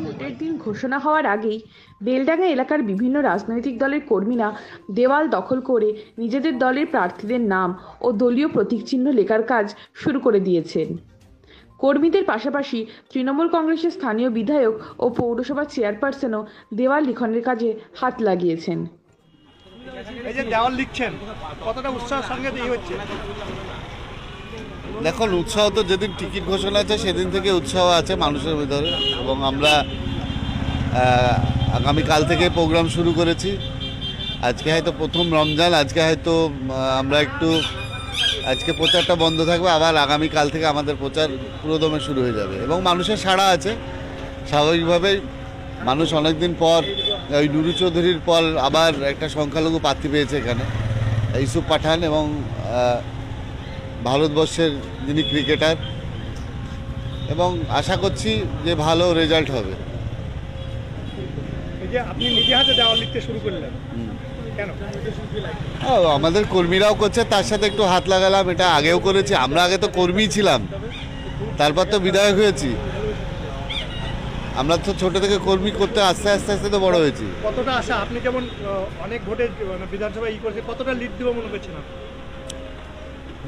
ভোটের দিন ঘোষণা হওয়ার আগেই বেলডাঙ্গা এলাকার বিভিন্ন রাজনৈতিক দলের কর্মীরা দেওয়াল দখল করে নিজেদের দলের প্রার্থীদের নাম ও দলীয় প্রতীক চিহ্ন লেখার কাজ শুরু করে দিয়েছেন। কর্মীদের পাশাপাশি তৃণমূল কংগ্রেসের স্থানীয় বিধায়ক ও পৌরসভা চেয়ারপারসনও দেওয়াল লিখনের কাজে হাত লাগিয়েছেন। এই যে দেওয়াল লিখছেন, কতটা উৎসাহের সঙ্গে এই হচ্ছে? দেখুন, উৎসাহ তো যেদিন টিকিট ঘোষণা আছে সেদিন থেকে উৎসাহ আছে মানুষের ভিতরে, এবং আমরা আগামীকাল থেকে প্রোগ্রাম শুরু করেছি। আজকে হয়তো প্রথম রমজান, আজকে হয়তো আমরা একটু আজকে প্রচারটা বন্ধ থাকবে, আবার আগামীকাল থেকে আমাদের প্রচার পুরোদমে শুরু হয়ে যাবে এবং মানুষের সাড়া আছে। স্বাভাবিকভাবেই মানুষ অনেকদিন পর ওই নুরু চৌধুরীর পর আবার একটা সংখ্যালঘু প্রার্থী পেয়েছে এখানে, ইউসুফ পাঠান, এবং ভারতবর্ষের যিনি ক্রিকেটার, এবং আশা করছি যে ভালো রেজাল্ট হবে। এই যে আপনি নিজে হাতে দেওয়াল লিখতে শুরু করলেন, কেন? আমাদের কর্মীরাও করছে, তার সাথে একটু হাত লাগালাম। এটা আগেও করেছি, আমরা আগে তো কর্মী ছিলাম, তারপর তো বিধায়ক হয়েছি। আমরা তো ছোট থেকে কর্মী করতে আস্তে আস্তে আস্তে তো বড় হয়েছি। কতটা আশা, আপনি যেমন অনেক ভোটে বিধানসভায় করছে, কতটা লিড দেবো মনে করছেন?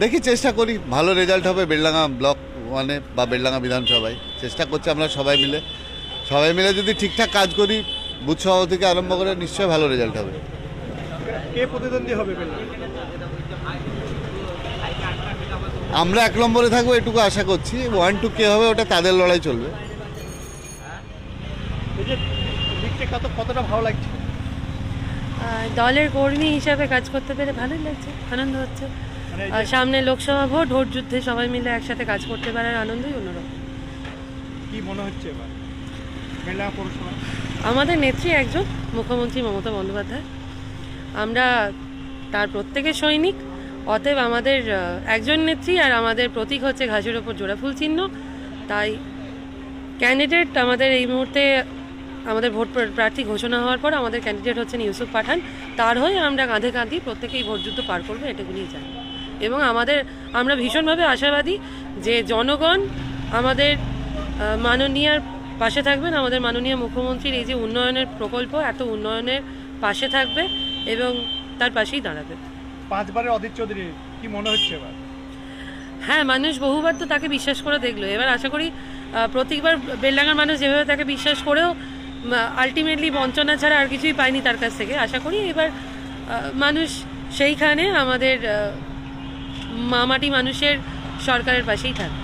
দেখি, চেষ্টা করি, ভালো রেজাল্ট হবে বেলডাঙ্গা ব্লক 1-এ বা বেলডাঙ্গা বিধানসভায়। চেষ্টা করছি আমরা সবাই মিলে যদি ঠিকঠাক কাজ করি, বুথ সভাপতি থেকে আরম্ভ করে, নিশ্চয়ই ভালো রেজাল্ট হবে। কে প্রতিদ্বন্দ্বী হবে? আমরা 1 নম্বরে থাকবো, এটুকু আশা করছি। 1-2 কে হবে ওটা তাদের লড়াই চলবে। এই যে লিখতে কতটা ভালো লাগছে? দলের কর্মী হিসাবে কাজ করতে পেরে ভালোই লাগছে, আনন্দ হচ্ছে। সামনে লোকসভা ভোট যুদ্ধে সবাই মিলে একসাথে কাজ করতে পারার আনন্দই অন্যরকম। কি মনে হচ্ছে এবার বেলডাঙ্গা পৌরসভা? আমাদের নেত্রী একজন, মুখ্যমন্ত্রী মমতা বন্দ্যোপাধ্যায়। আমরা তার প্রত্যেকের সৈনিক, অতএব আমাদের একজন নেত্রী আর আমাদের প্রতীক হচ্ছে ঘাসের ওপর জোড়া ফুল চিহ্ন। তাই ক্যান্ডিডেট আমাদের এই মুহূর্তে, আমাদের ভোট প্রার্থী ঘোষণা হওয়ার পর আমাদের ক্যান্ডিডেট হচ্ছেন ইউসুফ পাঠান। তার হয়ে আমরা কাঁধে কাঁধি প্রত্যেকেই ভোট যুদ্ধ পার করবো, এটুকুনিই চাই। এবং আমরা ভীষণভাবে আশাবাদী যে জনগণ আমাদের মাননীয়ার পাশে থাকবেন, আমাদের মাননীয় মুখ্যমন্ত্রীর এই যে উন্নয়নের প্রকল্প, এত উন্নয়নের পাশে থাকবে এবং তার পাশেই দাঁড়াবে। 5 বারের অধীর চৌধুরী, কি মনে হচ্ছে এবার? হ্যাঁ, মানুষ বহুবার তো তাকে বিশ্বাস করে দেখলো। এবার আশা করি প্রত্যেকবার বেলডাঙ্গার মানুষ যেভাবে তাকে বিশ্বাস করেও আলটিমেটলি বঞ্চনা ছাড়া আর কিছুই পায়নি তার কাছ থেকে, আশা করি এবার মানুষ সেইখানে আমাদের মামাটি মানুষের সরকারের পাশেই থাকবে।